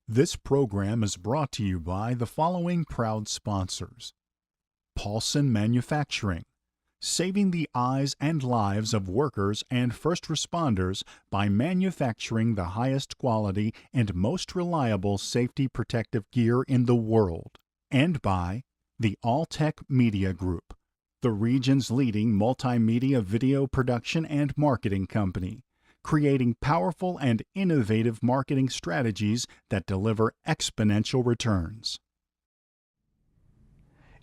This program is brought to you by the following proud sponsors: Paulson Manufacturing, saving the eyes and lives of workers and first responders by manufacturing the highest quality and most reliable safety protective gear in the world. And by the Alltech Media Group, the region's leading multimedia video production and marketing company, creating powerful and innovative marketing strategies that deliver exponential returns.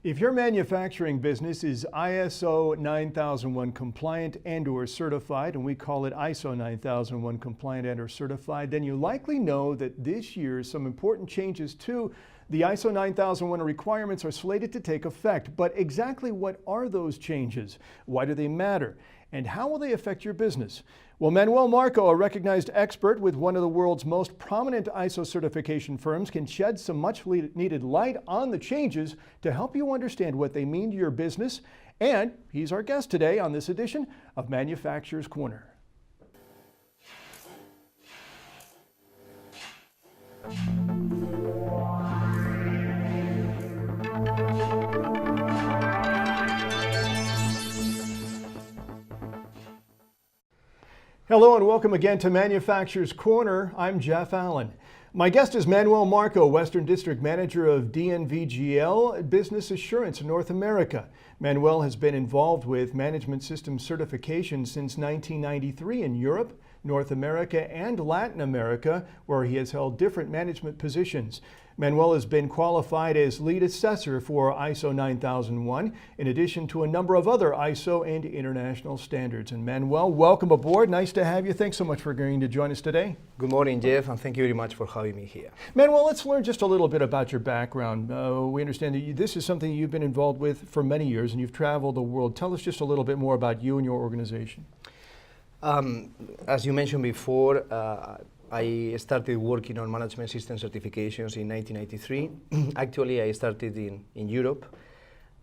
If your manufacturing business is ISO 9001 compliant and/or certified, and we call it ISO 9001 compliant and/or certified, then you likely know that this year some important changes to the ISO 9001 requirements are slated to take effect. But exactly what are those changes? Why do they matter? And how will they affect your business? Well, Manuel Marco, a recognized expert with one of the world's most prominent ISO certification firms, can shed some much needed light on the changes to help you understand what they mean to your business. And he's our guest today on this edition of Manufacturer's Corner. Hello and welcome again to Manufacturer's Corner. I'm Jeff Allen. My guest is Manuel Marco, Western District Manager of DNVGL Business Assurance in North America. Manuel has been involved with management system certification since 1993 in Europe, North America, and Latin America, where he has held different management positions. Manuel has been qualified as lead assessor for ISO 9001, in addition to a number of other ISO and international standards. And Manuel, welcome aboard. Nice to have you. Thanks so much for agreeing to join us today. Good morning, Jeff, and thank you very much for having me here. Manuel, let's learn just a little bit about your background. We understand that this is something you've been involved with for many years, and you've traveled the world. Tell us just a little bit more about you and your organization. As you mentioned before, I started working on management system certifications in 1993. Actually, I started in Europe.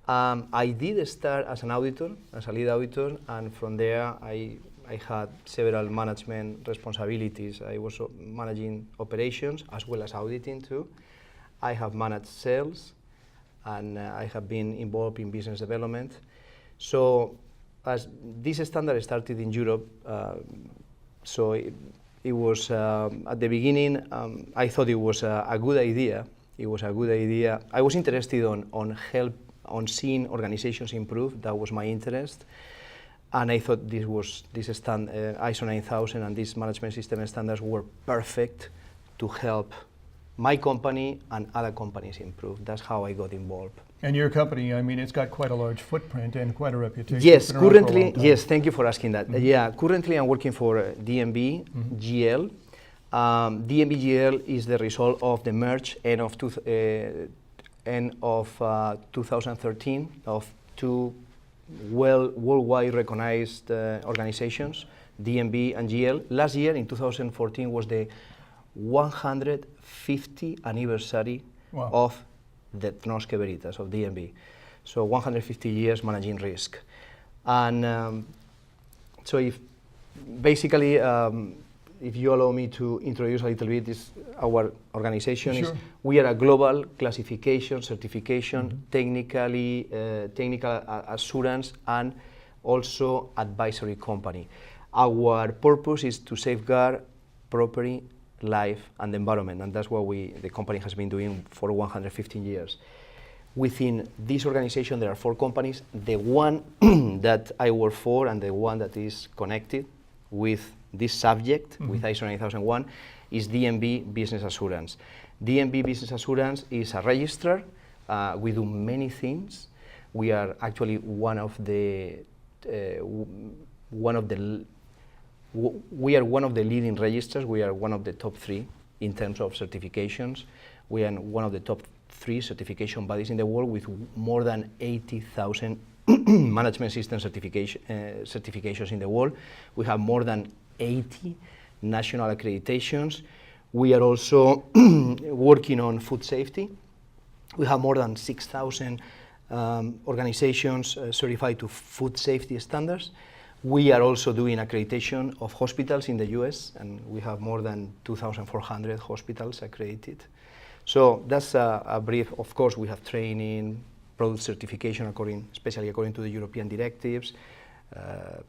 I did start as an auditor, as a lead auditor, and from there I had several management responsibilities. I was managing operations as well as auditing too. I have managed sales, and I have been involved in business development. So as this standard started in Europe, it was at the beginning, I thought it was a good idea. It was a good idea. I was interested on seeing organizations improve. That was my interest. And I thought ISO 9000 and these management system standards were perfect to help my company and other companies improve. That's how I got involved. And your company, I mean, it's got quite a large footprint and quite a reputation. Yes, currently, yes, thank you for asking that. Mm-hmm. Yeah, currently I'm working for DNVGL. DNVGL is the result of the merge end of 2013 of two worldwide recognized organizations, DNV and GL. Last year, in 2014, was the 150th anniversary of the Tnosque Veritas of DNV. So 150 years managing risk. And so if you allow me to introduce a little bit, our organization. Sure. We are a global classification, certification, technical assurance, and also advisory company. Our purpose is to safeguard property, life, and the environment, and that's what the company has been doing for 115 years. Within this organization, there are 4 companies. The one that I work for and the one that is connected with this subject, with ISO 9001, is DNV Business Assurance. DNV Business Assurance is a registrar. We do many things. We are actually one of the leading registrars. We are one of the top 3 in terms of certifications. We are one of the top 3 certification bodies in the world with more than 80,000 management system certifications in the world. We have more than 80 national accreditations. We are also working on food safety. We have more than 6,000 organizations certified to food safety standards. We are also doing accreditation of hospitals in the US, and we have more than 2,400 hospitals accredited. So that's a brief. Of course, we have training, product certification, especially according to the European directives,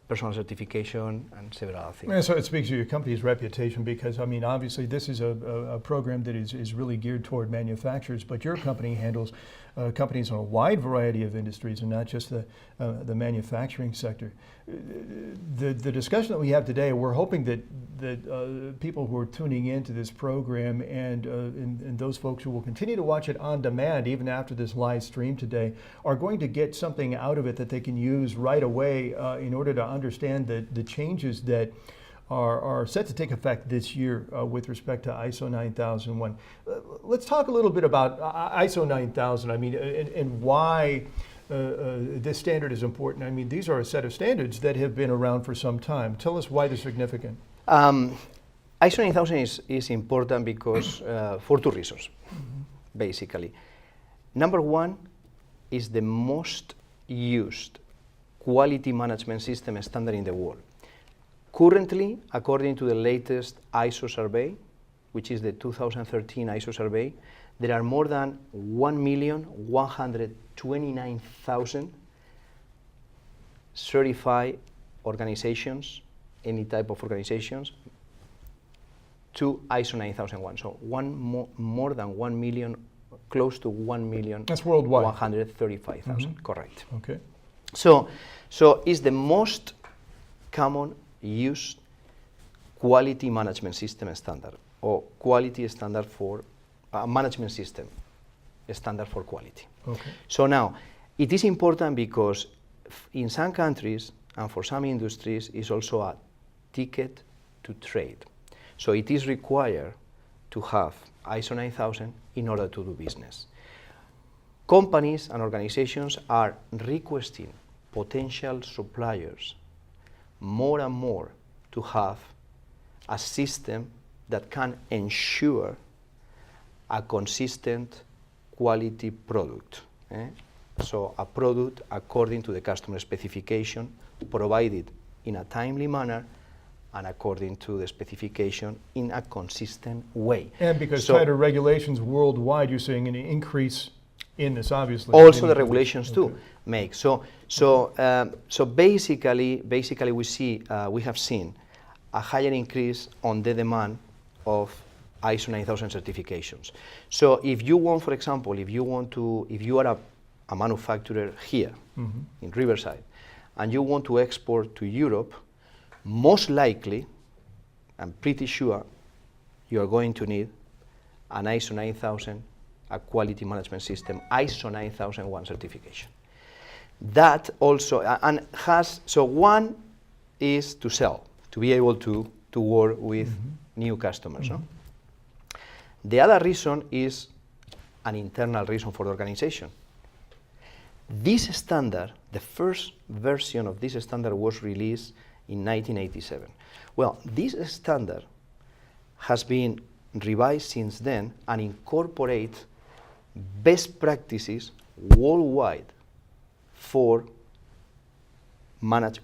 personal certification, and several other things. And so it speaks to your company's reputation because, I mean, obviously this is a program that is really geared toward manufacturers, but your company handles companies in a wide variety of industries and not just the manufacturing sector. The discussion that we have today, we're hoping that people who are tuning into this program and those folks who will continue to watch it on demand even after this live stream today are going to get something out of it that they can use right away in order to understand the changes that are set to take effect this year with respect to ISO 9001. Let's talk a little bit about ISO 9000, I mean, and why this standard is important. I mean, these are a set of standards that have been around for some time. Tell us why they're significant. ISO 9000 is important because for two reasons, basically. Number one is the most used quality management system standard in the world. Currently, according to the latest ISO survey, which is the 2013 ISO survey, there are more than 1,129,000 certified organizations, any type of organizations, to ISO 9001. So more than 1 million, close to 1 million. That's worldwide. 135,000, correct. Okay. So it's the most common used quality management system standard, or quality standard for management system standard for quality. Okay. So now, it is important because in some countries and for some industries it's also a ticket to trade. So it is required to have ISO 9000 in order to do business. Companies and organizations are requesting potential suppliers more and more to have a system that can ensure a consistent quality product. So a product according to the customer specification, provided in a timely manner and according to the specification in a consistent way. And because tighter regulations worldwide, you're seeing an increase in this, obviously. Also the regulations too make. So basically we have seen a higher increase on the demand of ISO 9000 certifications. So if you want, for example, if you are a manufacturer here in Riverside and you want to export to Europe, most likely, I'm pretty sure, you are going to need an ISO 9000, a quality management system, ISO 9001 certification. That also, and has, so one is to sell, to be able to work with new customers. No? The other reason is an internal reason for the organization. This standard, the first version of this standard was released in 1987. Well, this standard has been revised since then and incorporate best practices worldwide for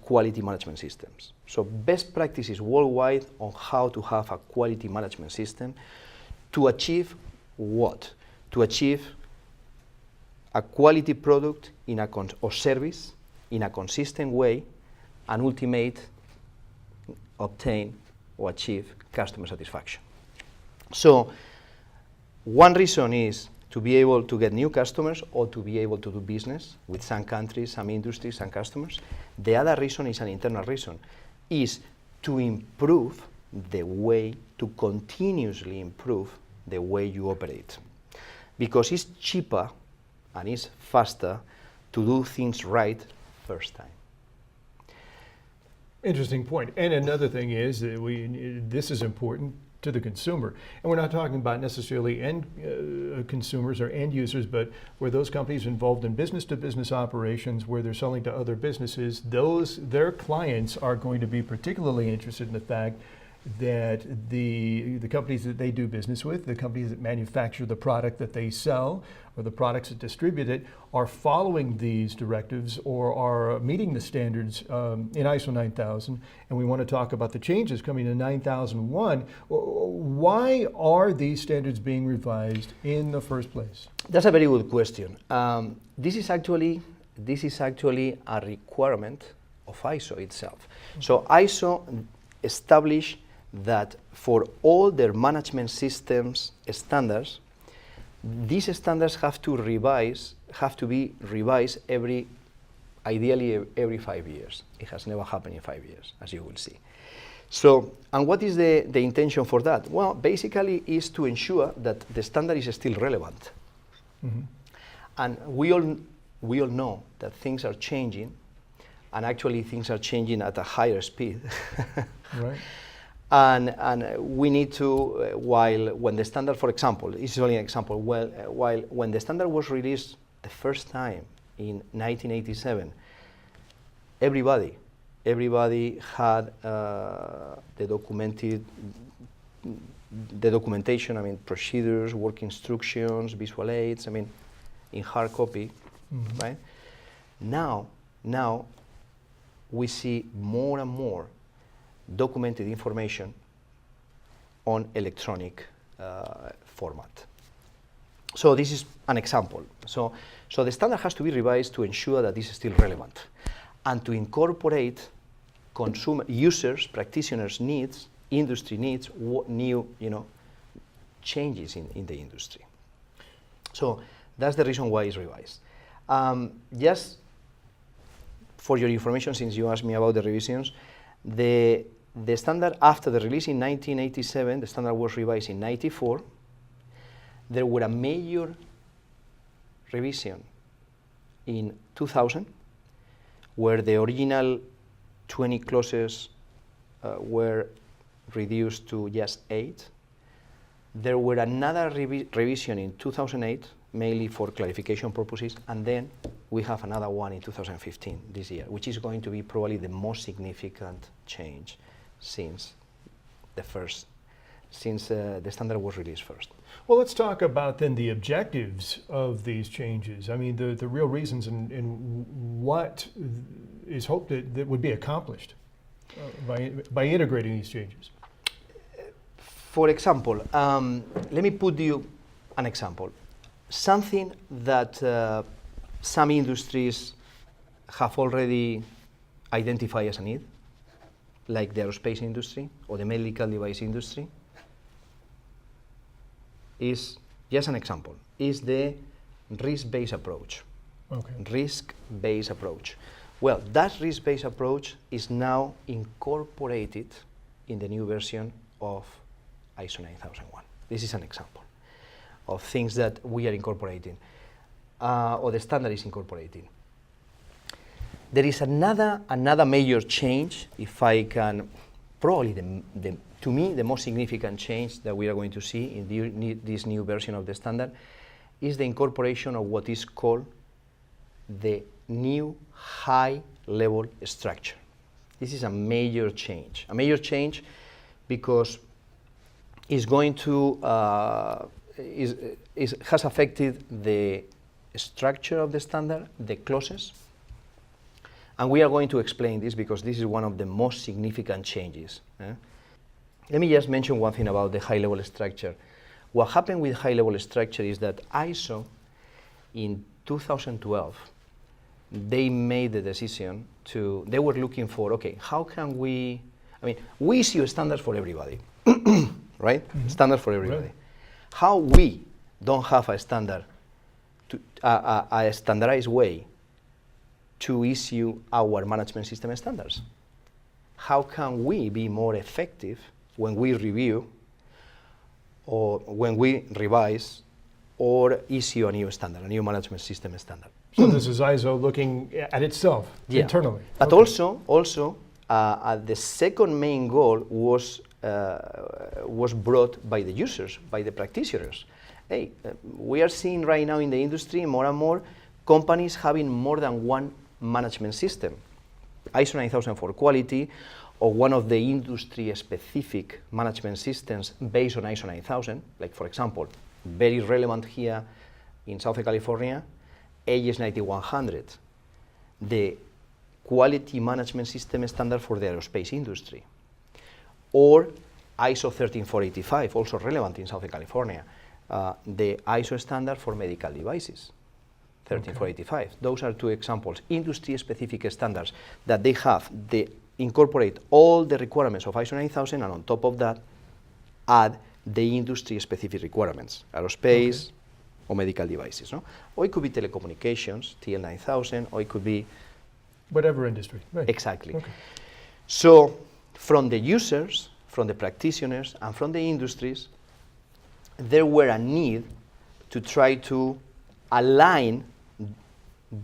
quality management systems. So best practices worldwide on how to have a quality management system to achieve what? To achieve a quality product or service in a consistent way and obtain or achieve customer satisfaction. So one reason is to be able to get new customers or to be able to do business with some countries, some industries, some customers. The other reason is an internal reason, is to improve the way, to continuously improve the way you operate. Because it's cheaper and it's faster to do things right first time. Interesting point. And another thing is that this is important to the consumer. And we're not talking about necessarily end consumers or end users, but where those companies involved in business-to-business operations, where they're selling to other businesses, their clients are going to be particularly interested in the fact that the companies that they do business with, the companies that manufacture the product that they sell or the products that distribute it, are following these directives or are meeting the standards in ISO 9000. And we want to talk about the changes coming in 9001. Why are these standards being revised in the first place? That's a very good question. This is actually a requirement of ISO itself. So ISO established that for all their management systems standards, these standards have to be revised ideally every 5 years. It has never happened in 5 years, as you will see. So, and what is the intention for that? Well, basically is to ensure that the standard is still relevant. Mm-hmm. And we all know that things are changing, and actually things are changing at a higher speed. Right. And we need to, when the standard, for example, this is only an example, when the standard was released the first time in 1987, everybody had the documentation, I mean, procedures, work instructions, visual aids, I mean, in hard copy, mm-hmm. right? Now we see more and more documented information on electronic format. So this is an example. So the standard has to be revised to ensure that this is still relevant and to incorporate consumer users, practitioners' needs, industry needs, new changes in the industry. So that's the reason why it's revised. Just for your information, since you asked me about the revisions, the standard after the release in 1987, the standard was revised in 94. There were a major revision in 2000, where the original 20 clauses were reduced to just 8. There were another revision in 2008, mainly for clarification purposes, and then we have another one in 2015, this year, which is going to be probably the most significant change since the standard was released first. Well, let's talk about then the objectives of these changes. I mean, the real reasons and what is hoped that would be accomplished by integrating these changes. For example, let me put you an example. Something that some industries have already identified as a need, like the aerospace industry or the medical device industry, is, just an example, is the risk-based approach. Okay. Risk-based approach. Well, that risk-based approach is now incorporated in the new version of ISO 9001. This is an example of things that we are incorporating, or the standard is incorporating. There is another major change, if I can, probably to me the most significant change that we are going to see in this new version of the standard is the incorporation of what is called the new high-level structure. This is a major change because it's going to has affected the structure of the standard, the clauses, and we are going to explain this because this is one of the most significant changes. Let me just mention one thing about the high-level structure. What happened with high-level structure is that ISO, in 2012, they made the decision they were looking for, okay, how can we issue standards for everybody, right? Mm-hmm. Standards for everybody. Right. How we don't have a standard, a standardized way to issue our management system standards? How can we be more effective when we review or when we revise or issue a new standard, a new management system standard? So this is ISO looking at itself internally. But also, the second main goal was brought by the users, by the practitioners. Hey, we are seeing right now in the industry more and more companies having more than one management system. ISO 9000 for quality, or one of the industry-specific management systems based on ISO 9000, like for example, very relevant here in Southern California, AS 9100, the quality management system standard for the aerospace industry, or ISO 13485, also relevant in Southern California, the ISO standard for medical devices, 13485. Okay. Those are two examples, industry-specific standards that they have. They incorporate all the requirements of ISO 9000, and on top of that, add the industry-specific requirements, aerospace, or medical devices. No? Or it could be telecommunications, TL 9000, or it could be... whatever industry. Right. Exactly. Okay. So, from the users, from the practitioners, and from the industries, there were a need to try to align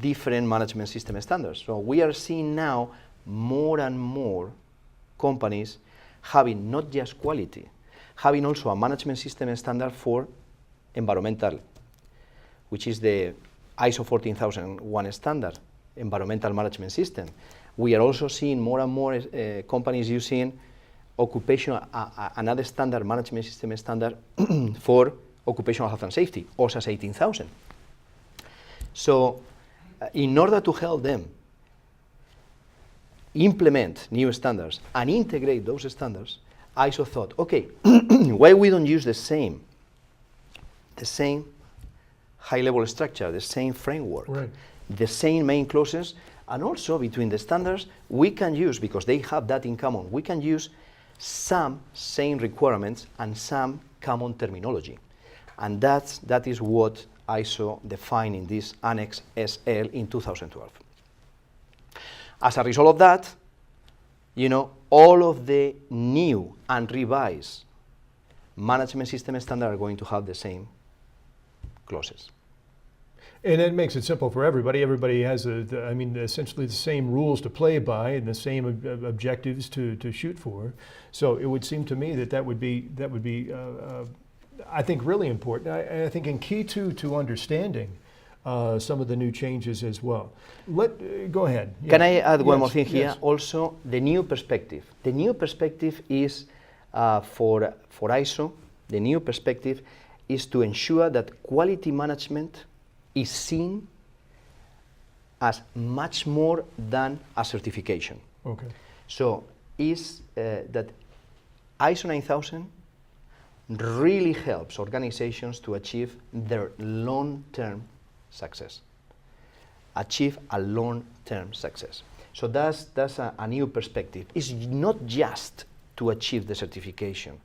different management system standards. So we are seeing now more and more companies having not just quality, having also a management system standard for environmental, which is the ISO 14001 standard, environmental management system. We are also seeing more and more companies using occupational, another standard management system standard for occupational health and safety, OSHA 18000. So in order to help them implement new standards and integrate those standards, ISO thought, okay, why we don't use the same high-level structure, the same framework, right, the same main clauses, and also between the standards, we can use, because they have that in common, we can use some same requirements and some common terminology. And that is what ISO defined in this Annex SL in 2012. As a result of that, you know, all of the new and revised management system standards are going to have the same clauses. And it makes it simple for everybody. Everybody has, essentially the same rules to play by and the same objectives to shoot for. So it would seem to me that would be I think, really important. I think and key to understanding some of the new changes as well. Go ahead. Can I add one more thing here? Yes. Also, the new perspective. The new perspective is for ISO. The new perspective is to ensure that quality management is seen as much more than a certification. Okay. So is that ISO 9000 really helps organizations to achieve their long-term success. Achieve a long-term success. So that's a new perspective. It's not just to achieve the certification.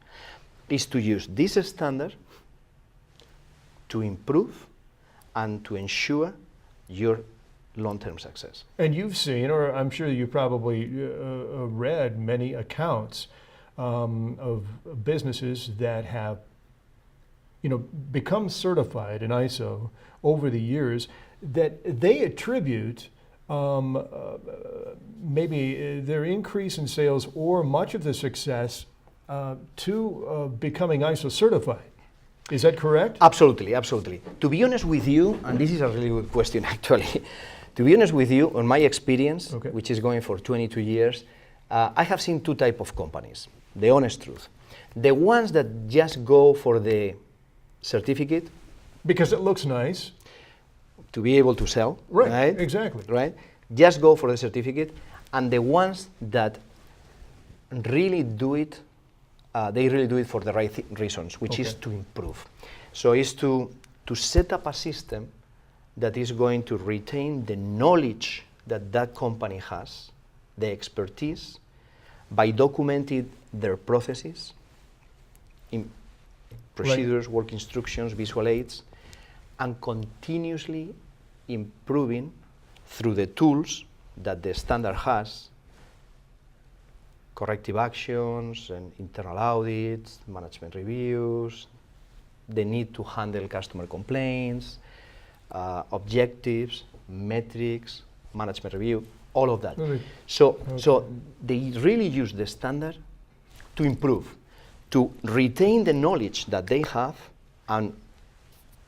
It's to use this standard to improve and to ensure your long-term success. And you've seen, or I'm sure you probably read many accounts of businesses that have, become certified in ISO over the years, that they attribute maybe their increase in sales or much of the success to becoming ISO certified. Is that correct? Absolutely, absolutely. To be honest with you, and this is a really good question actually, to be honest with you, on my experience, okay, which is going for 22 years, I have seen two types of companies, the honest truth. The ones that just go for the certificate. Because it looks nice. To be able to sell. Right, exactly. Right? Just go for the certificate. And the ones that really do it, they really do it for the right reasons, which is to improve. So it's to set up a system that is going to retain the knowledge that that company has, the expertise, by documenting their processes, in procedures, right, work instructions, visual aids, and continuously improving through the tools that the standard has, corrective actions and internal audits, management reviews, the need to handle customer complaints, objectives, metrics, management review, all of that. Really? So they really use the standard to improve, to retain the knowledge that they have, and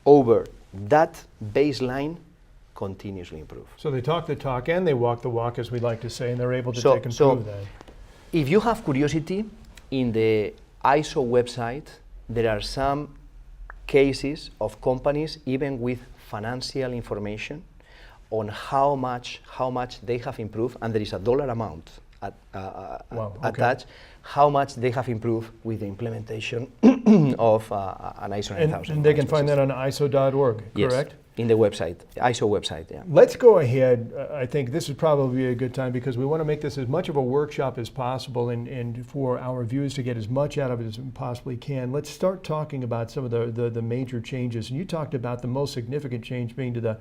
over that baseline, continuously improve. So they talk the talk and they walk the walk, as we like to say, and they're able to take and prove that. If you have curiosity, in the ISO website, there are some cases of companies, even with financial information, on how much they have improved, and there is a dollar amount attached, how much they have improved with the implementation of an ISO 9000. And they can find that on ISO.org, yes, correct? In the website, ISO website, yeah. Let's go ahead. I think this is probably a good time because we want to make this as much of a workshop as possible and for our viewers to get as much out of it as we possibly can. Let's start talking about some of the major changes. And you talked about the most significant change being to the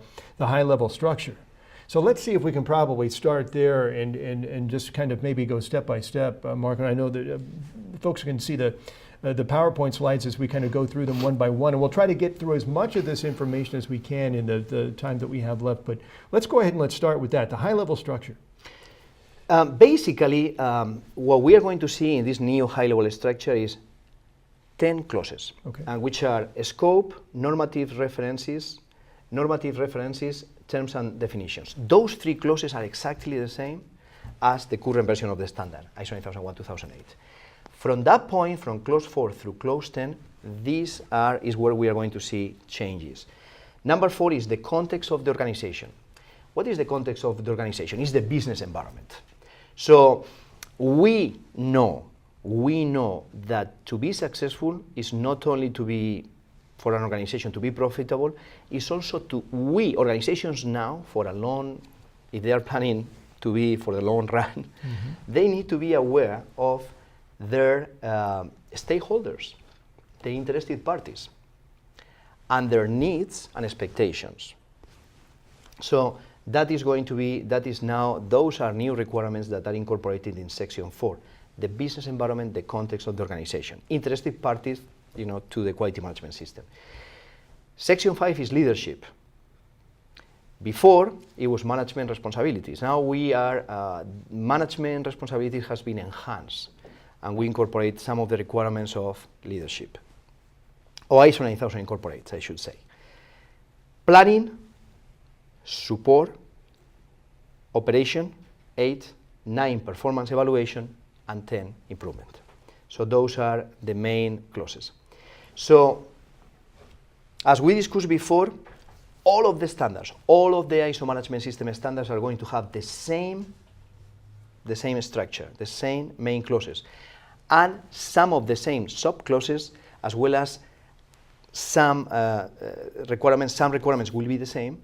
high-level structure. So let's see if we can probably start there and just kind of maybe go step by step, Mark. And I know that folks can see the PowerPoint slides as we kind of go through them one by one. And we'll try to get through as much of this information as we can in the time that we have left. But let's go ahead and let's start with that, the high-level structure. Basically, what we are going to see in this new high-level structure is 10 clauses, which are scope, normative references, terms and definitions. Those 3 clauses are exactly the same as the current version of the standard, ISO 9001-2008. From that point, from clause 4 through clause 10, is where we are going to see changes. Number 4 is the context of the organization. What is the context of the organization? It's the business environment. So we know that to be successful is not only to be, for an organization to be profitable, it's also organizations now, if they are planning to be for the long run, they need to be aware of their stakeholders, the interested parties, and their needs and expectations. So those are new requirements that are incorporated in section 4, the business environment, the context of the organization, interested parties, to the quality management system. Section 5 is leadership. Before, it was management responsibilities. Now management responsibilities has been enhanced, and we incorporate some of the requirements of leadership. Or ISO 9000 incorporates, I should say. Planning, support, operation, 8, 9, performance evaluation, and 10, improvement. So those are the main clauses. So, as we discussed before, all of the standards, all of the ISO management system standards are going to have the same structure, the same main clauses, and some of the same sub-clauses, as well as some requirements. Some requirements will be the same,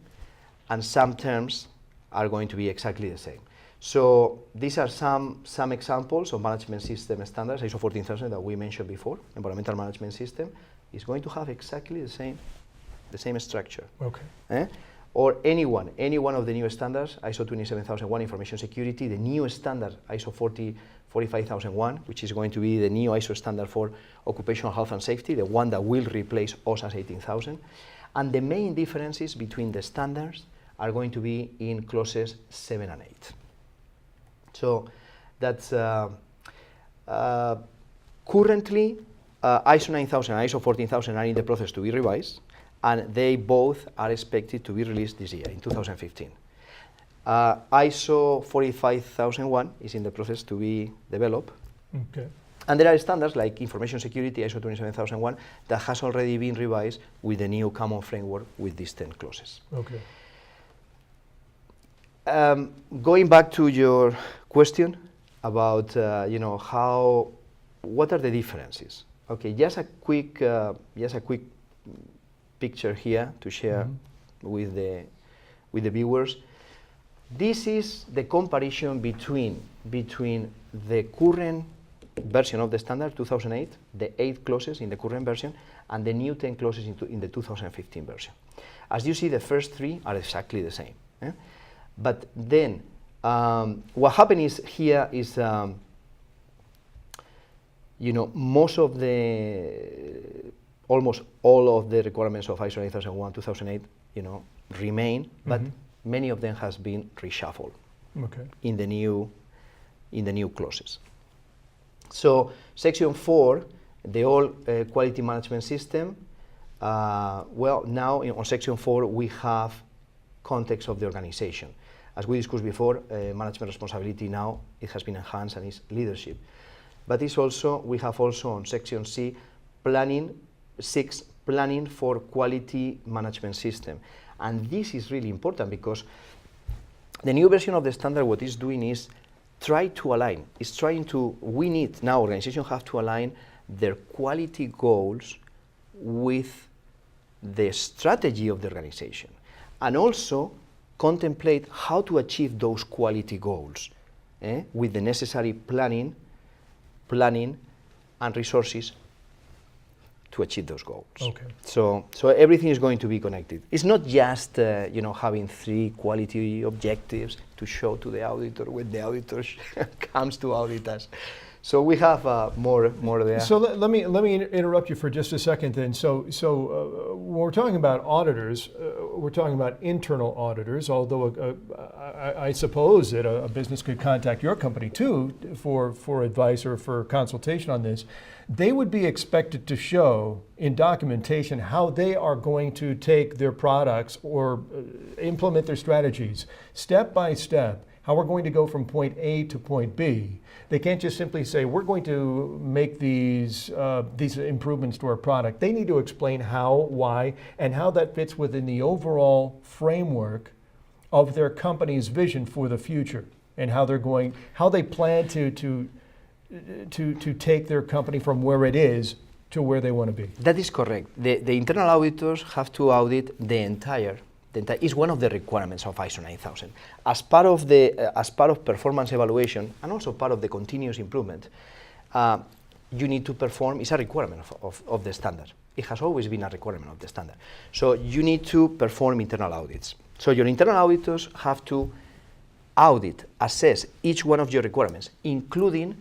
and some terms are going to be exactly the same. So these are some examples of management system standards. ISO 14000 that we mentioned before, environmental management system, is going to have exactly the same structure. Okay. Or any one of the new standards, ISO 27001 information security, the new standard ISO 45001, which is going to be the new ISO standard for occupational health and safety, the one that will replace OSAS 18000. And the main differences between the standards are going to be in clauses 7 and 8. So that's currently ISO 9000 and ISO 14000 are in the process to be revised, and they both are expected to be released this year, in 2015. ISO 45001 is in the process to be developed. Okay. And there are standards like information security, ISO 27001, that has already been revised with the new common framework with these 10 clauses. Okay. Going back to your question about, what are the differences? Okay, just a quick picture here to share with the viewers. This is the comparison between the current version of the standard 2008, the 8 clauses in the current version, and the new 10 clauses in the 2015 version. As you see, the first 3 are exactly the same. But then what happened is here is almost all of the requirements of ISO 9001-2008 remain, but many of them has been reshuffled in the new clauses. So section 4, the old quality management system, now on section 4 we have context of the organization. As we discussed before, management responsibility now, it has been enhanced and is leadership. But it's also, we have also on section C, planning for quality management system. And this is really important because the new version of the standard, what it's doing is try to align. It's trying to, we need, now organizations have to align their quality goals with the strategy of the organization. And also contemplate how to achieve those quality goals with the necessary planning and resources to achieve those goals. Okay. So everything is going to be connected. It's not just having 3 quality objectives to show to the auditor when the auditor comes to audit us. So we have more there. So let me interrupt you for just a second then. So when we're talking about auditors, we're talking about internal auditors, although I suppose that a business could contact your company too for advice or for consultation on this. They would be expected to show in documentation how they are going to take their products or implement their strategies step by step, how we're going to go from point A to point B. They can't just simply say, we're going to make these improvements to our product. They need to explain how, why, and how that fits within the overall framework of their company's vision for the future, and how they plan to take their company from where it is to where they want to be. That is correct. The internal auditors have to audit the entire is one of the requirements of ISO 9000. As part of performance evaluation and also part of the continuous improvement, you need to perform, it's a requirement of the standard. It has always been a requirement of the standard. So you need to perform internal audits. So your internal auditors have to audit, assess each one of your requirements, including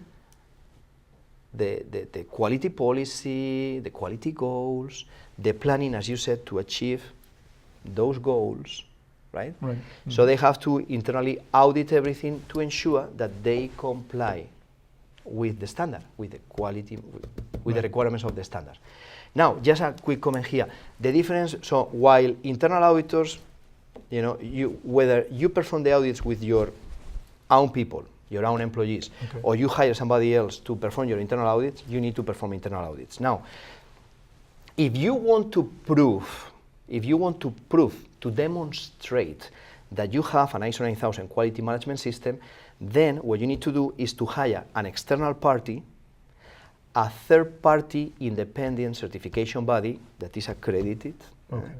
the quality policy, the quality goals, the planning, as you said, to achieve those goals, right? Right. Mm-hmm. So they have to internally audit everything to ensure that they comply with the standard, with the quality, with the requirements of the standard. Now, just a quick comment here. The difference, so while internal auditors, whether you perform the audits with your own people, your own employees, okay, or you hire somebody else to perform your internal audits, you need to perform internal audits. Now, if you want to demonstrate that you have an ISO 9000 quality management system, then what you need to do is to hire an external party, a third-party independent certification body that is accredited, okay,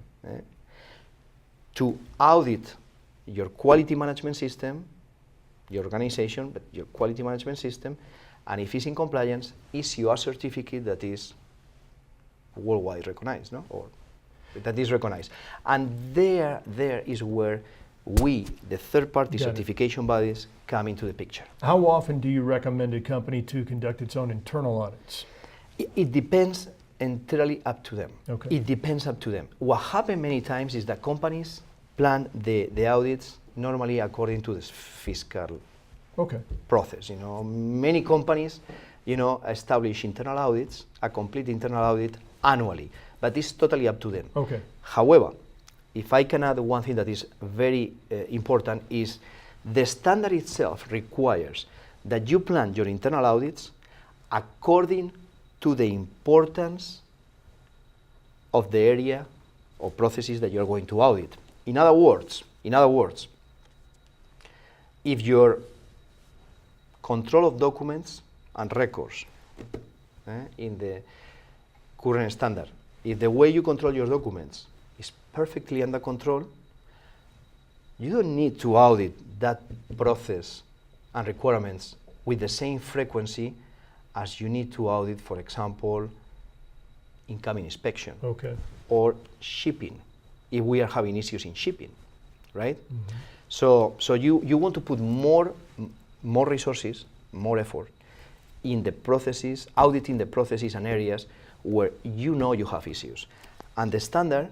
to audit your quality management system, your organization, but your quality management system, and if it's in compliance, issue a certificate that is worldwide recognized, no? Or that is recognized. And there is where we, the third-party certification bodies, come into the picture. How often do you recommend a company to conduct its own internal audits? It depends entirely up to them. Okay. It depends up to them. What happens many times is that companies plan the audits normally according to this fiscal process. Many companies, establish internal audits, a complete internal audit annually, but it's totally up to them. Okay. However, if I can add one thing that is very important is the standard itself requires that you plan your internal audits according to the importance of the area or processes that you're going to audit. In other words, if your control of documents and records in the current standard, if the way you control your documents is perfectly under control, you don't need to audit that process and requirements with the same frequency as you need to audit, for example, incoming inspection or shipping, if we are having issues in shipping, right? Mm-hmm. So you want to put more resources, more effort in the processes, auditing the processes and areas where you have issues. And the standard,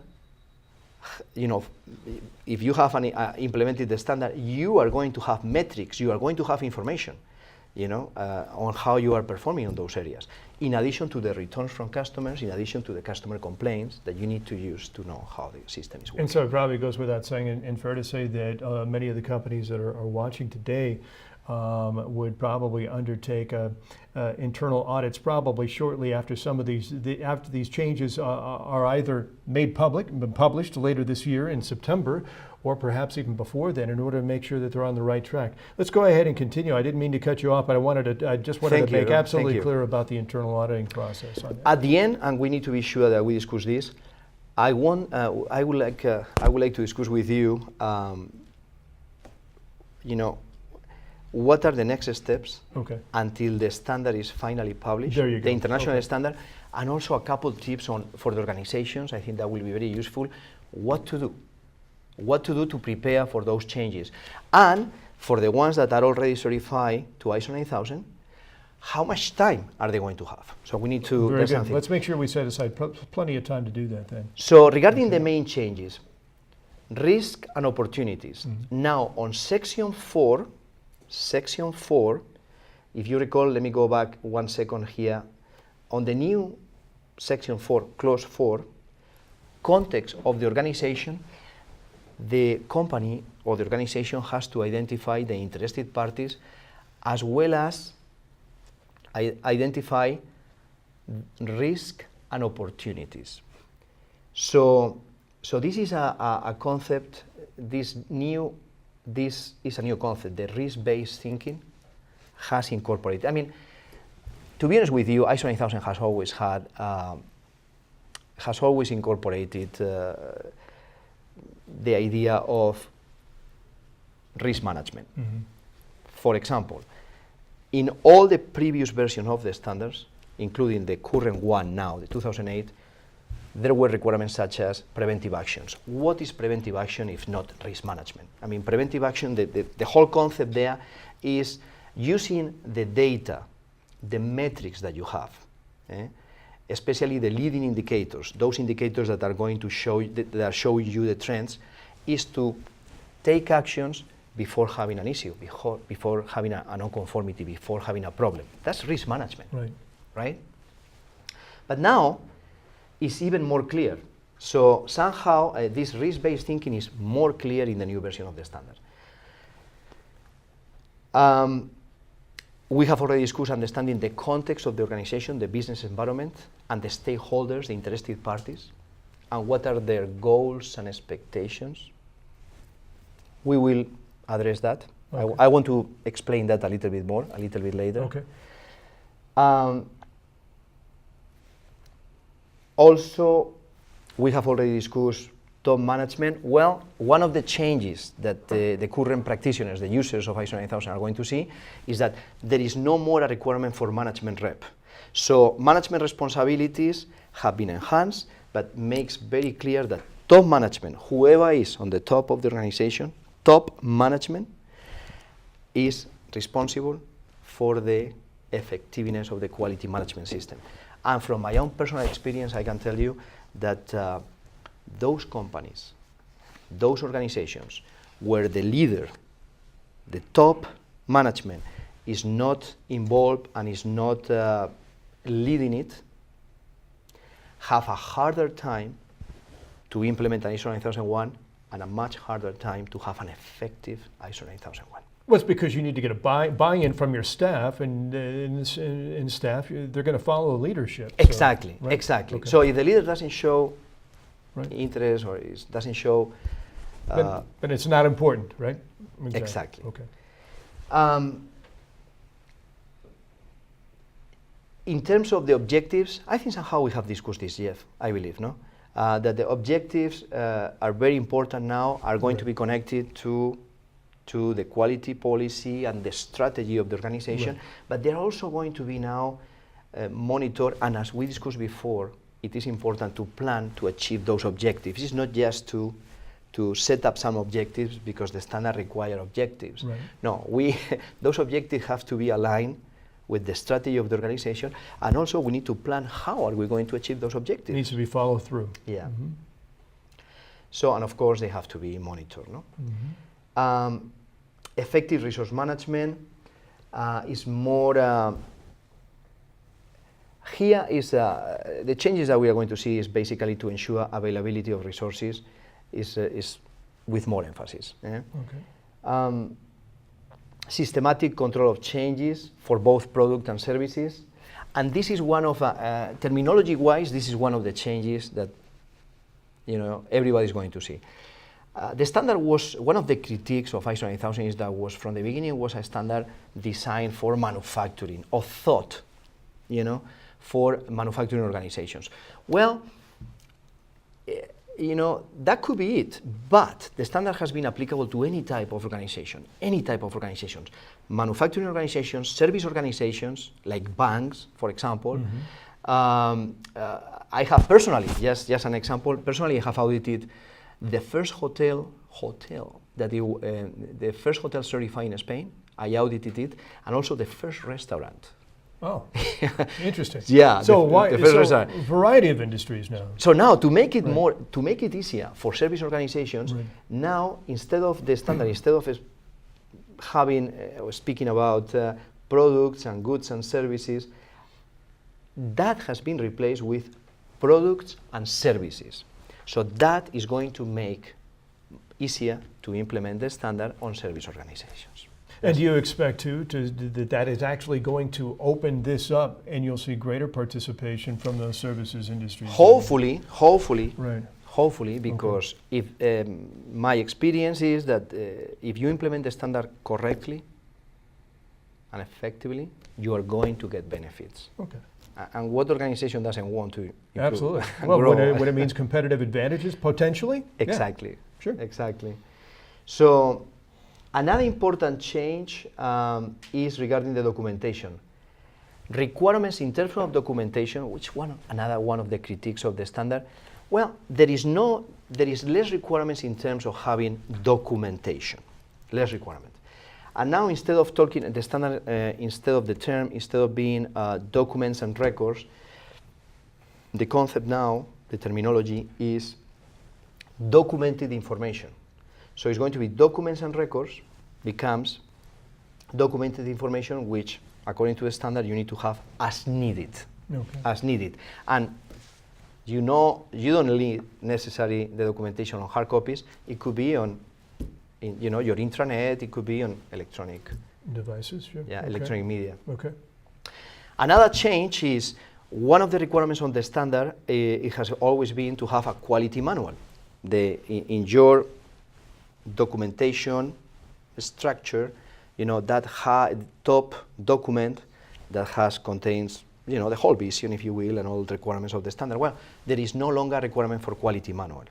if you have implemented the standard, you are going to have metrics, you are going to have information, on how you are performing on those areas. in addition to the returns from customers, in addition to the customer complaints that you need to use to know how the system is working. And so it probably goes without saying, and fair to say that many of the companies that are watching today would probably undertake internal audits probably shortly after some of after these changes are either made public, published later this year in September, or perhaps even before then, in order to make sure that they're on the right track. Let's go ahead and continue. I didn't mean to cut you off, but I just wanted to make absolutely clear about the internal auditing process. At the end, and we need to be sure that we discuss this, I would like to discuss with you, what are the next steps until the standard is finally published, there you go. The international standard, and also a couple tips for the organizations. I think that will be very useful. What to do to prepare for those changes, and for the ones that are already certified to ISO 9000, how much time are they going to have? So we need to. Very good. Let's make sure we set aside plenty of time to do that then. So regarding the main changes, risk and opportunities. Now on section 4, if you recall, let me go back 1 second here. On the new section 4, clause 4, context of the organization, the company or the organization has to identify the interested parties as well as identify risk and opportunities. So this is a concept, this is a new concept. The risk-based thinking has incorporated. I mean, to be honest with you, ISO 9000 has always incorporated the idea of risk management. For example, in all the previous versions of the standards, including the current one now, the 2008, there were requirements such as preventive actions. What is preventive action if not risk management? I mean, preventive action, the whole concept there is using the data, the metrics that you have, especially the leading indicators, those indicators that are going to show you the trends, is to take actions before having an issue, before having a non-conformity, before having a problem. That's risk management, right? But now it's even more clear. So somehow this risk-based thinking is more clear in the new version of the standard. We have already discussed understanding the context of the organization, the business environment, and the stakeholders, the interested parties, and what are their goals and expectations. We will address that. I want to explain that a little bit more, a little bit later. Also, we have already discussed top management. Well, one of the changes that the current practitioners, the users of ISO 9000 are going to see is that there is no more a requirement for management rep. So management responsibilities have been enhanced, but makes very clear that top management, whoever is on the top of the organization, top management is responsible for the effectiveness of the quality management system. And from my own personal experience, I can tell you that those companies, those organizations where the leader, the top management is not involved and is not leading it, have a harder time to implement an ISO 9001 and a much harder time to have an effective ISO 9001. Well, it's because you need to get a buy-in from your staff, and in staff, they're going to follow leadership. Exactly, so, right? Exactly. Okay. So if the leader doesn't show interest or doesn't show... Then it's not important, right? Exactly. Okay. In terms of the objectives, I think somehow we have discussed this, Jeff, I believe, no? That the objectives are very important now, are going to be connected to the quality policy and the strategy of the organization, but they're also going to be now monitored, and as we discussed before, it is important to plan to achieve those objectives. It's not just to set up some objectives because the standard requires objectives. No, those objectives have to be aligned with the strategy of the organization, and also we need to plan how are we going to achieve those objectives. It needs to be followed through. Yeah. So, and of course they have to be monitored, no? Effective resource management is more here is the changes that we are going to see is basically to ensure availability of resources is with more emphasis. Systematic control of changes for both product and services. And this is one of, terminology-wise, this is one of the changes that everybody's going to see. The standard was, one of the critiques of ISO 9000 is that was from the beginning was a standard designed for manufacturing or thought, for manufacturing organizations. Well, that could be it, but the standard has been applicable to any type of organization, manufacturing organizations, service organizations, like banks, for example. I have personally, just an example, personally I have audited the first hotel that the first hotel certified in Spain. I audited it, and also the first restaurant. Oh, interesting. Yeah. So a variety of industries now. So now to make it to make it easier for service organizations, now instead of the standard, instead of having speaking about products and goods and services, that has been replaced with products and services. So that is going to make easier to implement the standard on service organizations. And do you expect that is actually going to open this up, and you'll see greater participation from those services industries? Hopefully, because if my experience is that if you implement the standard correctly and effectively, you are going to get benefits. Okay. And what organization doesn't want to improve? Absolutely. Well, when it means competitive advantages, potentially? Exactly. Yeah. Sure. Exactly. So another important change is regarding the documentation. Requirements in terms of documentation, another one of the critiques of the standard. Well, there is less requirements in terms of having documentation, less requirement. And now instead of talking the standard, instead of being documents and records, the concept now, the terminology is documented information. So it's going to be documents and records becomes documented information, which according to the standard you need to have as needed. Okay. As needed. And you don't need necessarily the documentation on hard copies. It could be on your intranet, it could be on electronic devices, sure. Yeah, okay. Electronic media. Okay. Another change is one of the requirements on the standard, it has always been to have a quality manual. In your documentation structure, that top document that contains the whole vision, if you will, and all the requirements of the standard. Well, there is no longer a requirement for quality manual.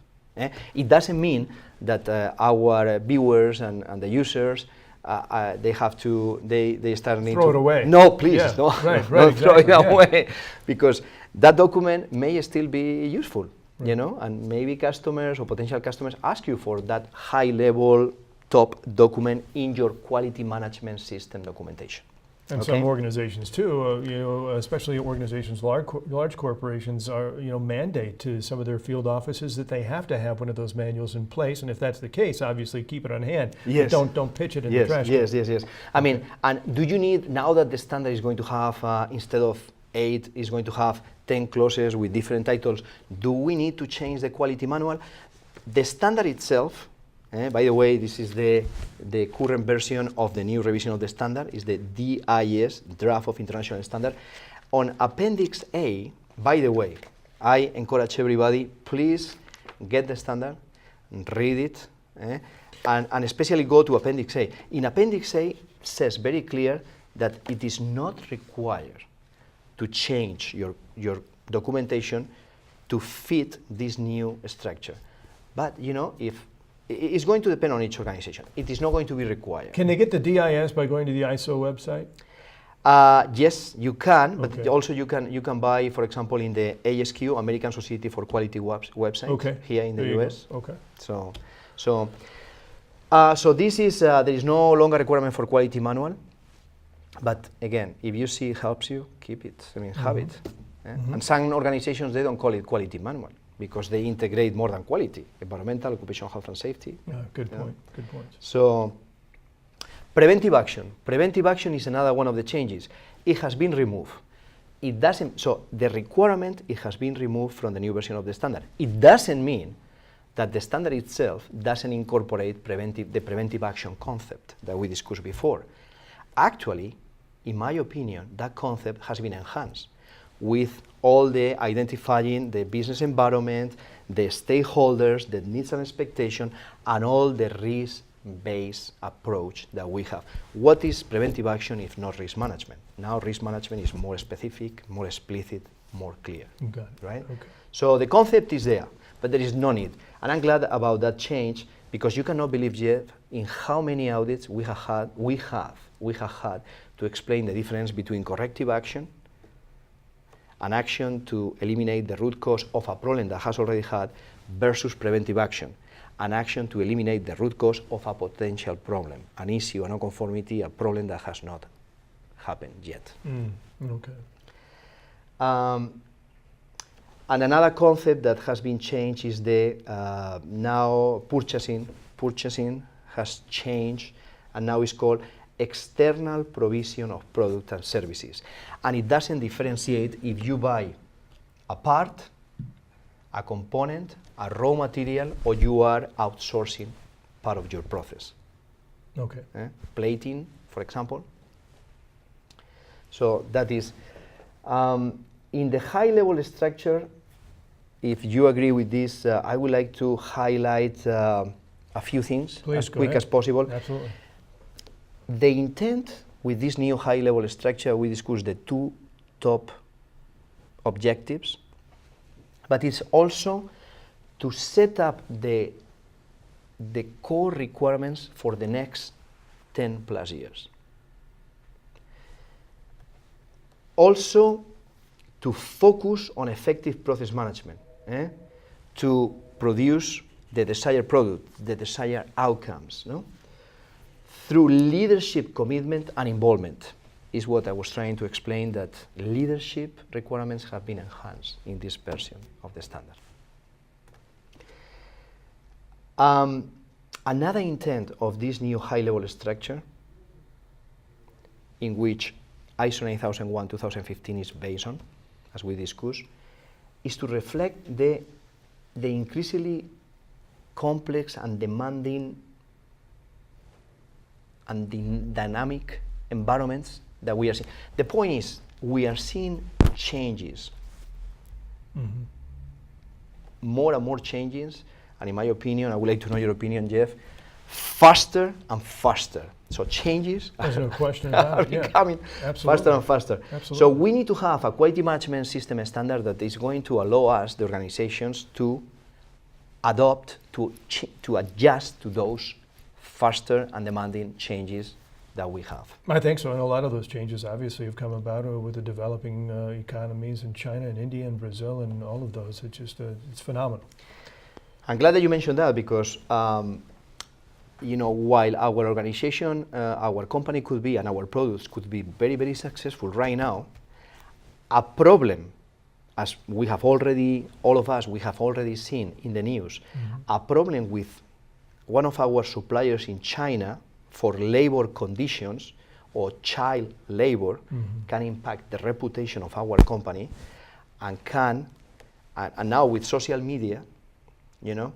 It doesn't mean that our viewers and the users they start throw it away. No, please, yeah. no, right, throw it exactly, away, because that document may still be useful, and maybe customers or potential customers ask you for that high-level top document in your quality management system documentation. And some organizations too, especially organizations, large corporations, are mandate to some of their field offices that they have to have one of those manuals in place. And if that's the case, obviously keep it on hand. Yes. But don't pitch it in the trash. Yes. I mean, and do you need, now that the standard is going to have instead of 8 is going to have 10 clauses with different titles, do we need to change the quality manual? The standard itself. By the way, this is the current version of the new revision of the standard, is the DIS, Draft of International Standard. On Appendix A, by the way, I encourage everybody, please get the standard, read it, and especially go to Appendix A. In Appendix A, says very clear that it is not required to change your documentation to fit this new structure. But, if it's going to depend on each organization. It is not going to be required. Can they get the DIS by going to the ISO website? Yes, you can, but also you can buy, for example, in the ASQ, American Society for Quality website, here in the US. Okay. So this is there is no longer requirement for quality manual, but again, if you see it helps you, keep it. I mean, have it. And some organizations, they don't call it quality manual, because they integrate more than quality, environmental, occupational health and safety. Yeah, good point. So, preventive action. Preventive action is another one of the changes. It has been removed. it doesn't, so the requirement, it has been removed from the new version of the standard. It doesn't mean that the standard itself doesn't incorporate the preventive action concept that we discussed before. Actually, in my opinion, that concept has been enhanced with all the identifying the business environment, the stakeholders, the needs and expectation, and all the risk-based approach that we have. What is preventive action if not risk management? Now risk management is more specific, more explicit, more clear, right? Okay. So the concept is there, but there is no need. And I'm glad about that change, because you cannot believe yet in how many audits we have had to explain the difference between corrective action, an action to eliminate the root cause of a problem that has already had, versus preventive action, an action to eliminate the root cause of a potential problem, an issue, a non-conformity, a problem that has not happened yet. Okay. And another concept that has been changed is the now purchasing. Purchasing has changed, and now it's called external provision of products and services. And it doesn't differentiate if you buy a part, a component, a raw material, or you are outsourcing part of your process. Okay. Plating, for example. So that is, in the high-level structure, if you agree with this, I would like to highlight a few things as quick as possible. Absolutely. The intent with this new high-level structure, we discussed the two top objectives, but it's also to set up the core requirements for the next 10 plus years. Also, to focus on effective process management, to produce the desired product, the desired outcomes, no? Through leadership commitment and involvement is what I was trying to explain, that leadership requirements have been enhanced in this version of the standard. Another intent of this new high-level structure, in which ISO 9001-2015 is based on, as we discussed, is to reflect the increasingly complex and demanding and dynamic environments that we are seeing. The point is, we are seeing changes, more and more changes, and in my opinion, I would like to know your opinion, Jeff, faster and faster. So changes There's no question about it. becoming faster and faster. Absolutely. So we need to have a quality management system standard that is going to allow us, the organizations, to adopt, to adjust to those faster and demanding changes that we have. I think so, and a lot of those changes obviously have come about with the developing economies in China and India and Brazil and all of those. It's just, it's phenomenal. I'm glad that you mentioned that, because you know, while our organization, our company could be, and our products could be very, very successful right now, a problem, as we have already, all of us, we have already seen in the news, a problem with one of our suppliers in China for labor conditions or child labor can impact the reputation of our company, and and now with social media, you know,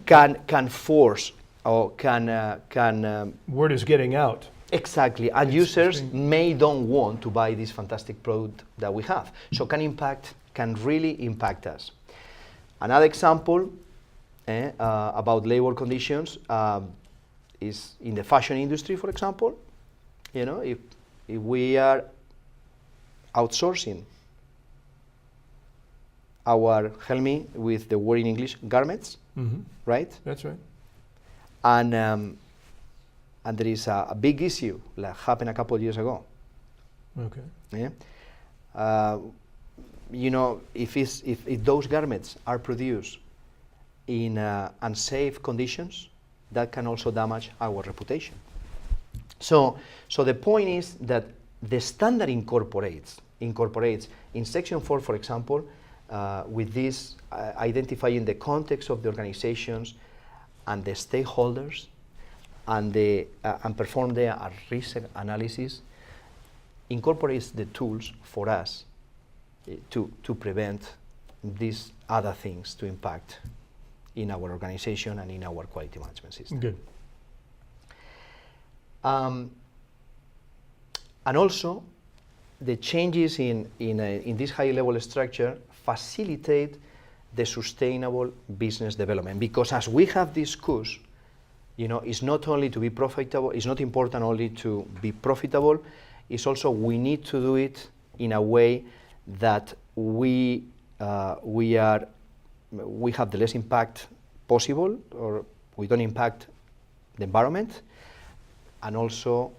can force or can word is getting out. Exactly, and users may don't want to buy this fantastic product that we have. So can really impact us. Another example about labor conditions is in the fashion industry, for example. You know, if we are outsourcing our, help me with the word in English, garments, right? That's right. And there is a big issue that happened a couple of years ago. Okay. Yeah. You know, if those garments are produced in unsafe conditions, that can also damage our reputation. So the point is that the standard incorporates in section 4, for example, with this identifying the context of the organizations and the stakeholders, and perform their risk analysis. incorporates the tools for us to prevent these other things to impact in our organization and in our quality management system. Good. And also, the changes in this high-level structure facilitate the sustainable business development, because as we have discussed, it's not only to be profitable, it's not important only to be profitable, it's also we need to do it in a way that we have the less impact possible, or we don't impact the environment, and also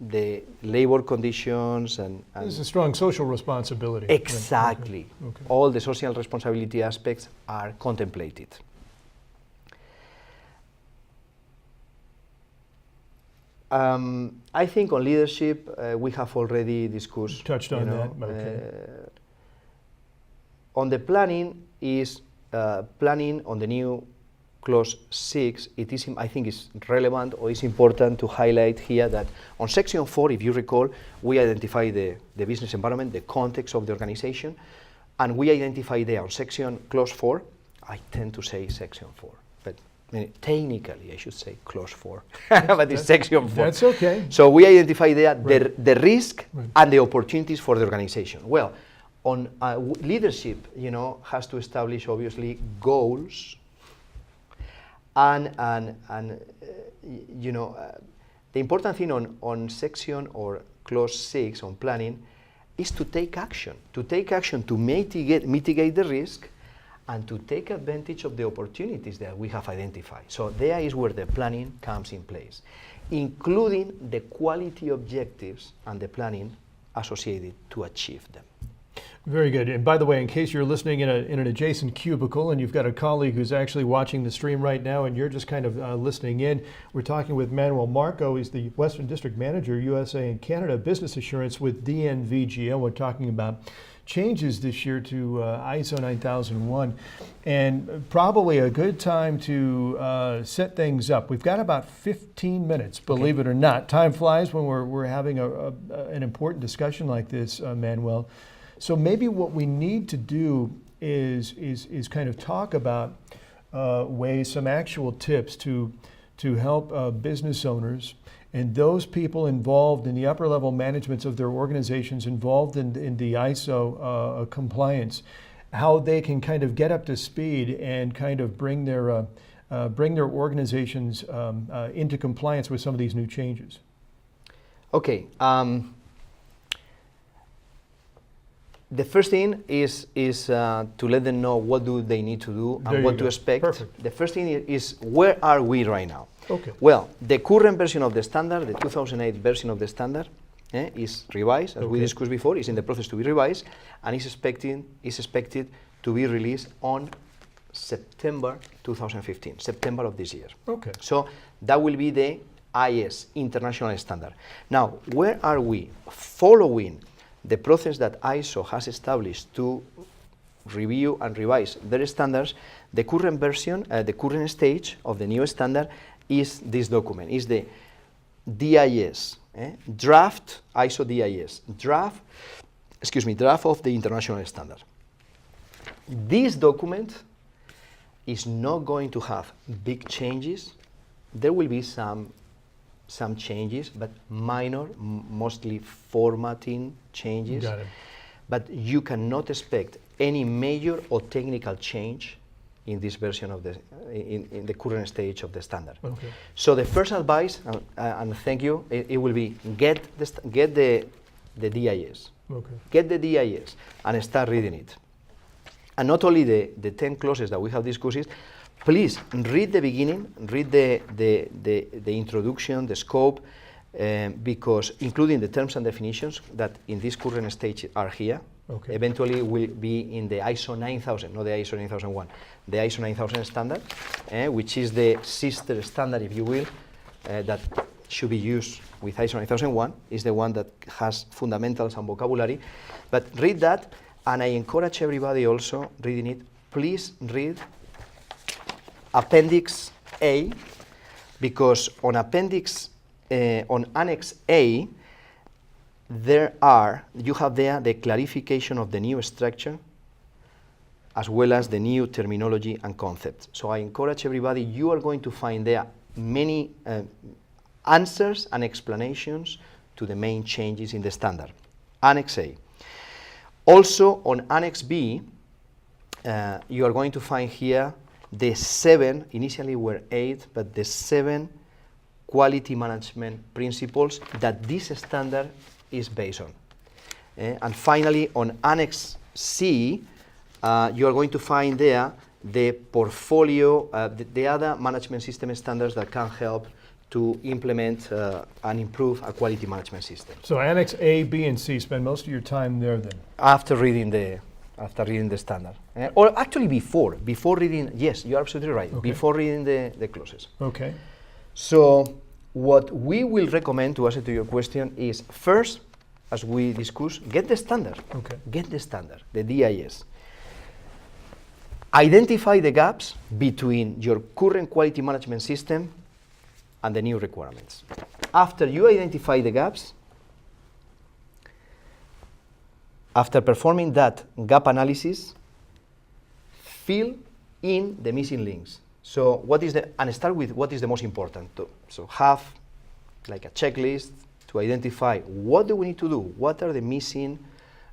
the labor conditions and There's a strong social responsibility. exactly. Right. Okay. All the social responsibility aspects are contemplated. I think on leadership we have already discussed. Touched on that. Okay. On the planning is planning on the new clause 6. It is, I think, is relevant or is important to highlight here that on section 4, if you recall, we identify the business environment, the context of the organization, and we identify there on section clause 4. I tend to say section 4, but technically I should say clause 4, but it's section 4. That's okay. So we identify there Right. the risk Right. and the opportunities for the organization. Well, on leadership, has to establish obviously goals, and the important thing on section or clause 6 on planning is to take action to mitigate the risk and to take advantage of the opportunities that we have identified. So there is where the planning comes in place, including the quality objectives and the planning associated to achieve them. Very good. And by the way, in case you're listening in an adjacent cubicle and you've got a colleague who's actually watching the stream right now and you're just kind of listening in, we're talking with Manuel Marco. He's the Western District Manager, USA and Canada Business Assurance with DNVGL. We're talking about changes this year to ISO 9001, and probably a good time to set things up. We've got about 15 minutes, believe it or not. Time flies when we're having an important discussion like this, Manuel. So maybe what we need to do is kind of talk about ways, some actual tips to help business owners and those people involved in the upper level managements of their organizations involved in the ISO compliance, how they can kind of get up to speed and kind of bring their organizations into compliance with some of these new changes. Okay. The first thing is to let them know what do they need to do and what to expect. Perfect. The first thing is where are we right now? Okay. Well, the current version of the standard, the 2008 version of the standard, is revised, as we discussed before, is in the process to be revised, and is expected to be released on September 2015, September of this year. Okay. So that will be the IS, International Standard. Now, where are we? Following the process that ISO has established to review and revise their standards, the current version, the current stage of the new standard is this document, is the DIS, draft ISO DIS, draft of the international standard. This document is not going to have big changes. There will be some changes, but minor, mostly formatting changes. Got it. But you cannot expect any major or technical change in this version of in the current stage of the standard. Okay. So the first advice, and thank you, it will be get the DIS. Okay. Get the DIS and start reading it. And not only the 10 clauses that we have discussed, please read the beginning, read the introduction, the scope, because including the terms and definitions that in this current stage are here. Okay. Eventually will be in the ISO 9000, not the ISO 9001, the ISO 9000 standard, which is the sister standard, if you will, that should be used with ISO 9001, is the one that has fundamentals and vocabulary. But read that, and I encourage everybody also reading it, please read Appendix A, because on Annex A, you have there the clarification of the new structure as well as the new terminology and concepts. So I encourage everybody, you are going to find there many answers and explanations to the main changes in the standard. Annex A. Also on Annex B, you are going to find here the 7, initially were 8, but the 7 quality management principles that this standard is based on. And finally, on Annex C, you are going to find there the portfolio, the other management system standards that can help to implement and improve a quality management system. So Annex A, B, and C, spend most of your time there then? After reading the standard. Or actually before reading, yes, you're absolutely right, okay. Before reading the clauses. Okay. So what we will recommend, to answer to your question, is first, as we discussed, get the standard. Okay. Get the standard, the DIS. Identify the gaps between your current quality management system and the new requirements. After you identify the gaps, after performing that gap analysis, fill in the missing links. So and start with what is the most important. So have like a checklist to identify what do we need to do, what are the missing,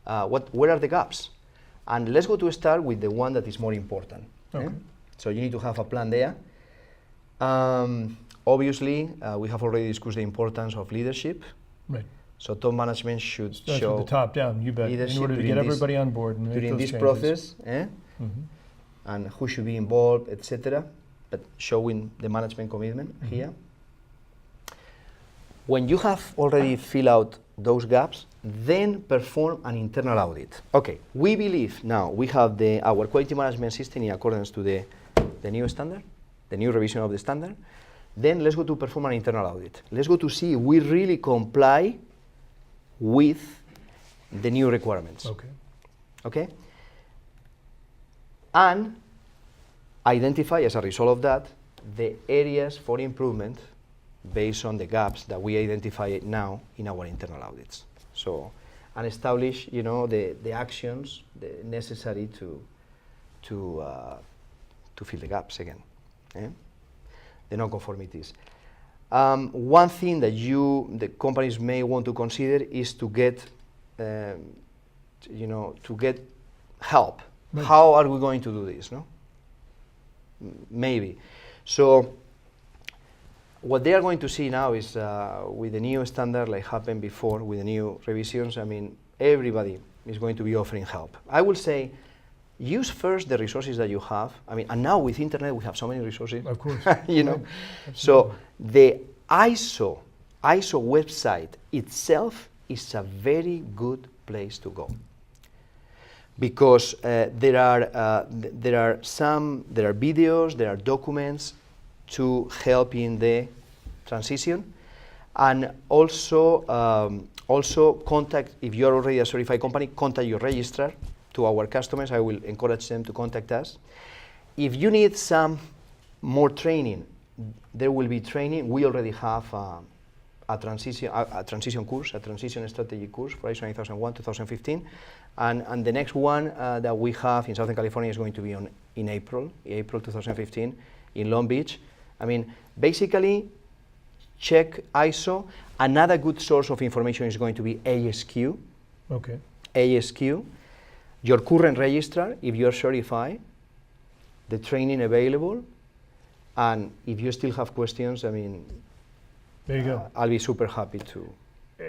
where are the gaps? And let's go to start with the one that is more important. Okay. So you need to have a plan there. Obviously, we have already discussed the importance of leadership. Right. So top management should Starts show with the top down, you bet, in order to get everybody on board and make during those this changes. process, Mm-hmm. and who should be involved, etc. But showing the management commitment here. When you have already filled out those gaps, then perform an internal audit. Okay, we believe now we have our quality management system in accordance to the new standard, the new revision of the standard. Then let's go to perform an internal audit. Let's go to see if we really comply with the new requirements. Okay. Okay? And identify, as a result of that, the areas for improvement based on the gaps that we identify now in our internal audits. So, and establish, the actions necessary to fill the gaps again. The non-conformities. One thing that the companies may want to consider is to get, to get help. Right. How are we going to do this? No? Maybe. So what they are going to see now is with the new standard, like happened before with the new revisions, I mean, everybody is going to be offering help. I will say, use first the resources that you have. I mean, and now with internet, we have so many resources. Of course. Right. So the ISO website itself is a very good place to go. Because there are videos, there are documents to help in the transition, and also contact, if you are already a certified company, contact your registrar. To our customers, I will encourage them to contact us. If you need some more training, there will be training. We already have a transition course, a transition strategy course for ISO 9001 2015, and the next one that we have in Southern California is going to be in April 2015 in Long Beach. I mean, basically, check ISO. Another good source of information is going to be ASQ. Okay. ASQ. Your current registrar, if you are certified, the training available, and if you still have questions, I mean, there you go. I'll be super happy to.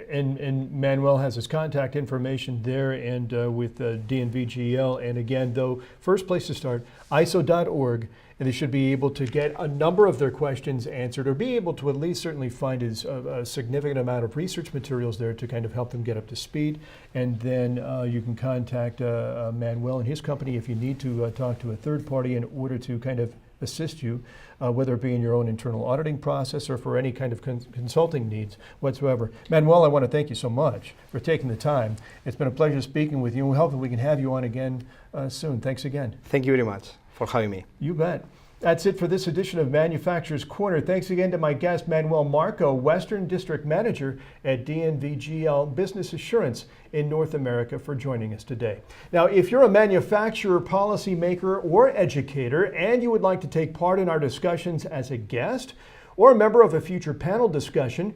And Manuel has his contact information there, and with DNVGL. And again, though, first place to start, ISO.org, and they should be able to get a number of their questions answered, or be able to at least certainly find a significant amount of research materials there to kind of help them get up to speed. And then you can contact Manuel and his company if you need to talk to a third party in order to kind of assist you, whether it be in your own internal auditing process or for any kind of consulting needs whatsoever. Manuel, I want to thank you so much for taking the time. It's been a pleasure speaking with you, and we hope that we can have you on again soon. Thanks again. Thank you very much for having me. You bet. That's it for this edition of Manufacturer's Corner. Thanks again to my guest, Manuel Marco, Western District Manager at DNVGL Business Assurance in North America, for joining us today. Now, if you're a manufacturer, policymaker, or educator, and you would like to take part in our discussions as a guest or a member of a future panel discussion,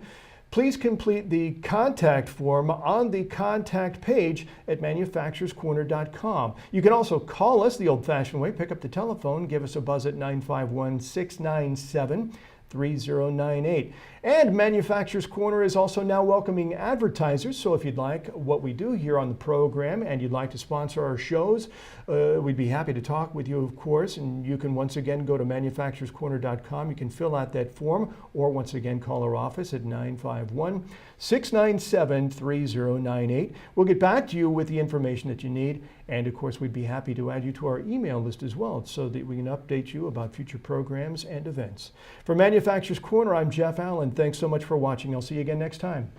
please complete the contact form on the contact page at manufacturerscorner.com. You can also call us the old-fashioned way. Pick up the telephone, give us a buzz at 951-697-3098. And Manufacturers Corner is also now welcoming advertisers, so if you'd like what we do here on the program and you'd like to sponsor our shows, we'd be happy to talk with you, of course, and you can once again go to manufacturerscorner.com. You can fill out that form, or once again call our office at 951-697-3098. We'll get back to you with the information that you need, and of course we'd be happy to add you to our email list as well, so that we can update you about future programs and events. For Manufacturers Corner, I'm Jeff Allen. Thanks so much for watching. I'll see you again next time.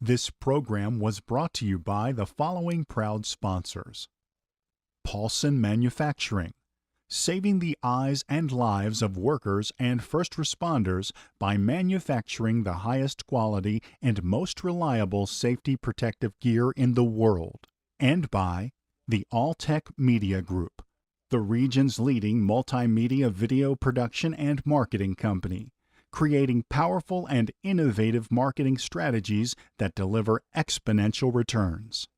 This program was brought to you by the following proud sponsors: Paulson Manufacturing, saving the eyes and lives of workers and first responders by manufacturing the highest quality and most reliable safety protective gear in the world. And by the Alltech Media Group, the region's leading multimedia video production and marketing company, creating powerful and innovative marketing strategies that deliver exponential returns.